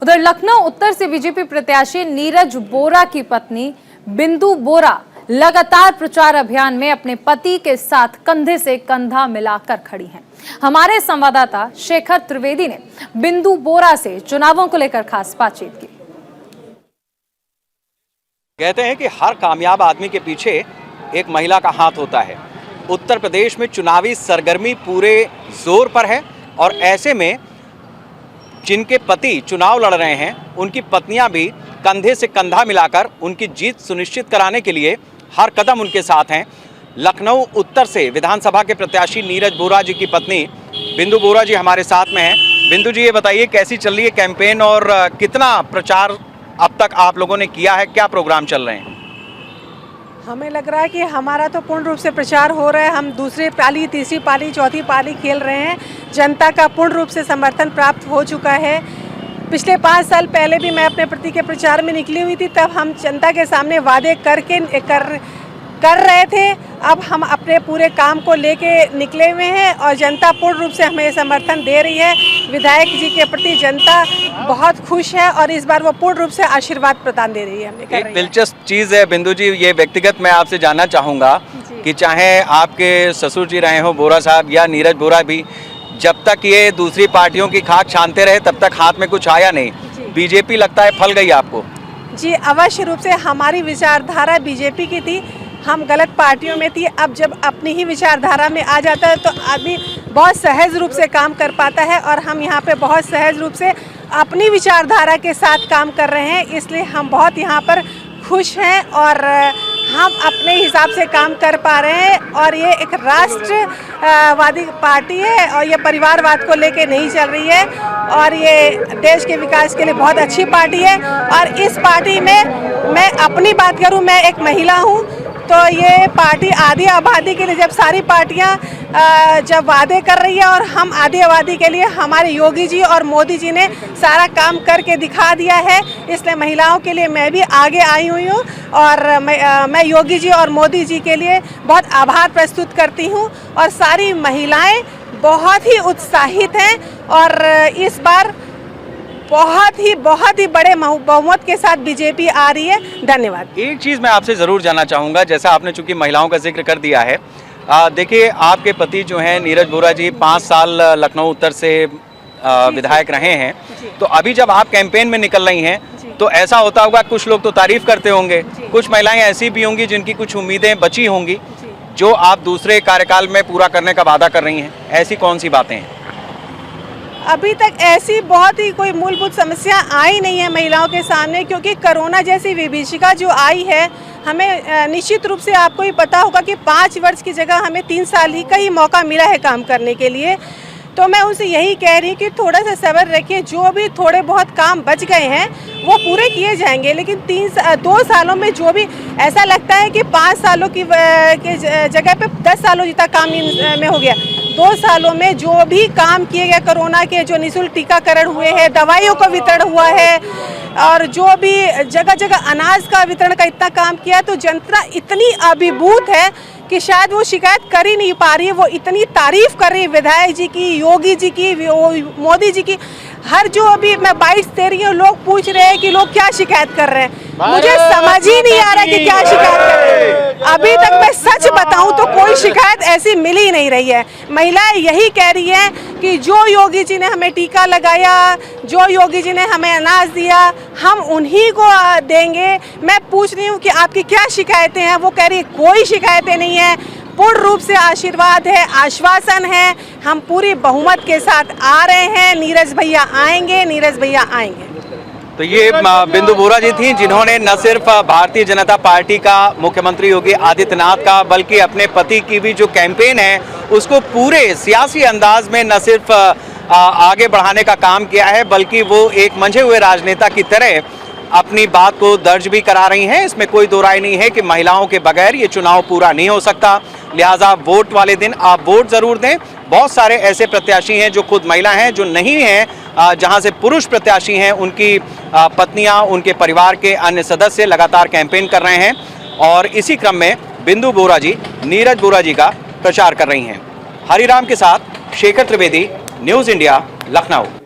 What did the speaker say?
उधर लखनऊ उत्तर से बीजेपी प्रत्याशी नीरज बोरा की पत्नी बिंदु बोरा लगातार प्रचार अभियान में अपने पति के साथ कंधे से कंधा मिलाकर खड़ी हैं। हमारे संवाददाता शेखर त्रिवेदी ने बिंदु बोरा से चुनावों को लेकर खास बातचीत की। कहते हैं कि हर कामयाब आदमी के पीछे एक महिला का हाथ होता है। उत्तर प्रदेश में चुनावी सरगर्मी पूरे जोर पर है और ऐसे में जिनके पति चुनाव लड़ रहे हैं उनकी पत्नियां भी कंधे से कंधा मिलाकर उनकी जीत सुनिश्चित कराने के लिए हर कदम उनके साथ हैं। लखनऊ उत्तर से विधानसभा के प्रत्याशी नीरज बोरा जी की पत्नी बिंदु बोरा जी हमारे साथ में हैं। बिंदु जी, ये बताइए कैसी चल रही है कैंपेन और कितना प्रचार अब तक आप लोगों ने किया है, क्या प्रोग्राम चल रहे हैं? हमें लग रहा है कि हमारा तो पूर्ण रूप से प्रचार हो रहा है। हम दूसरी पाली, तीसरी पाली, चौथी पाली खेल रहे हैं। जनता का पूर्ण रूप से समर्थन प्राप्त हो चुका है। पिछले 5 साल पहले भी मैं अपने प्रति के प्रचार में निकली हुई थी, तब हम जनता के सामने वादे कर रहे थे। अब हम अपने पूरे काम को लेके निकले हुए हैं और जनता पूर्ण रूप से हमें समर्थन दे रही है। विधायक जी के प्रति जनता बहुत खुश है और इस बार वो पूर्ण रूप से आशीर्वाद प्रदान दे रही है हमें। एक दिलचस्प चीज़ है बिंदु जी, ये व्यक्तिगत मैं आपसे जानना चाहूँगा कि चाहे आपके ससुर जी रहे हो बोरा साहब या नीरज बोरा भी, जब तक ये दूसरी पार्टियों की खाक छानते रहे तब तक हाथ में कुछ आया नहीं। बीजेपी लगता है फल गई आपको? जी अवश्य रूप से। हमारी विचारधारा बीजेपी की थी, हम गलत पार्टियों में थी। अब जब अपनी ही विचारधारा में आ जाता है तो आदमी बहुत सहज रूप से काम कर पाता है और हम यहाँ पे बहुत सहज रूप से अपनी विचारधारा के साथ काम कर रहे हैं, इसलिए हम बहुत यहाँ पर खुश हैं और हम अपने हिसाब से काम कर पा रहे हैं। और ये एक राष्ट्रवादी पार्टी है और ये परिवारवाद को लेके नहीं चल रही है और ये देश के विकास के लिए बहुत अच्छी पार्टी है। और इस पार्टी में मैं अपनी बात करूं, मैं एक महिला हूं, तो ये पार्टी आधी आबादी के लिए, जब सारी पार्टियां जब वादे कर रही है और हम आधी आबादी के लिए, हमारे योगी जी और मोदी जी ने सारा काम करके दिखा दिया है, इसलिए महिलाओं के लिए मैं भी आगे आई हुई हूँ और मैं योगी जी और मोदी जी के लिए बहुत आभार प्रस्तुत करती हूँ। और सारी महिलाएं बहुत ही उत्साहित हैं और इस बार बहुत ही बड़े बहुमत के साथ बीजेपी आ रही है। धन्यवाद। एक चीज़ मैं आपसे ज़रूर जानना चाहूँगा, जैसा आपने चूंकि महिलाओं का जिक्र कर दिया है, देखिए आपके पति जो हैं नीरज बोरा जी 5 साल लखनऊ उत्तर से विधायक रहे हैं, तो अभी जब आप कैंपेन में निकल रही हैं तो ऐसा होता होगा, कुछ लोग तो तारीफ करते होंगे, कुछ महिलाएं ऐसी भी होंगी जिनकी कुछ उम्मीदें बची होंगी जो आप दूसरे कार्यकाल में पूरा करने का वादा कर रही हैं। ऐसी कौन सी बातें हैं? अभी तक ऐसी बहुत ही कोई मूलभूत समस्या आई नहीं है महिलाओं के सामने, क्योंकि कोरोना जैसी विभीषिका जो आई है, हमें निश्चित रूप से आपको ही पता होगा कि 5 वर्ष की जगह हमें 3 साल ही का ही मौका मिला है काम करने के लिए। तो मैं उनसे यही कह रही हूँ कि थोड़ा सा सब्र रखिए, जो भी थोड़े बहुत काम बच गए हैं वो पूरे किए जाएंगे, लेकिन 2 सालों में जो भी ऐसा लगता है कि 5 सालों की जगह पे 10 सालों जितना काम में हो गया। 2 सालों में जो भी काम किए गए, कोरोना के जो निःशुल्क टीकाकरण हुए हैं, दवाइयों का वितरण हुआ है और जो भी जगह जगह अनाज का वितरण का इतना काम किया, तो जनता इतनी अभिभूत है कि शायद वो शिकायत कर ही नहीं पा रही है। वो इतनी तारीफ कर रही है विधायक जी की, योगी जी की, मोदी जी की। हर जो अभी मैं बाइट्स दे रही हूँ, लोग पूछ रहे हैं कि लोग क्या शिकायत कर रहे हैं। मुझे समझ ही नहीं आ रहा कि क्या शिकायत कर रहे हैं। अभी तक मैं सच बताऊं तो कोई शिकायत ऐसी मिल ही नहीं रही है। महिलाएं यही कह रही हैं कि जो योगी जी ने हमें टीका लगाया, जो योगी जी ने हमें अनाज दिया, हम उन्हीं को देंगे। मैं पूछ रही हूँ कि आपकी क्या शिकायतें हैं, वो कह रही है कोई शिकायतें नहीं है, पूर्ण रूप से आशीर्वाद है, आश्वासन है, हम पूरी बहुमत के साथ आ रहे हैं। नीरज भैया आएंगे, नीरज भैया आएंगे। तो ये बिंदु बोरा जी थी जिन्होंने न सिर्फ भारतीय जनता पार्टी का, मुख्यमंत्री योगी आदित्यनाथ का, बल्कि अपने पति की भी जो कैंपेन है उसको पूरे सियासी अंदाज में न सिर्फ आगे बढ़ाने का काम किया है, बल्कि वो एक मंझे हुए राजनेता की तरह अपनी बात को दर्ज भी करा रही हैं। इसमें कोई दो राय नहीं है कि महिलाओं के बगैर ये चुनाव पूरा नहीं हो सकता, लिहाजा वोट वाले दिन आप वोट ज़रूर दें। बहुत सारे ऐसे प्रत्याशी हैं जो खुद महिला हैं, जो नहीं हैं, जहां से पुरुष प्रत्याशी हैं, उनकी पत्नियां, उनके परिवार के अन्य सदस्य लगातार कैंपेन कर रहे हैं और इसी क्रम में बिंदु बोरा जी नीरज बोरा जी का प्रचार कर रही हैं। हरिराम के साथ शेखर त्रिवेदी, न्यूज़ इंडिया, लखनऊ।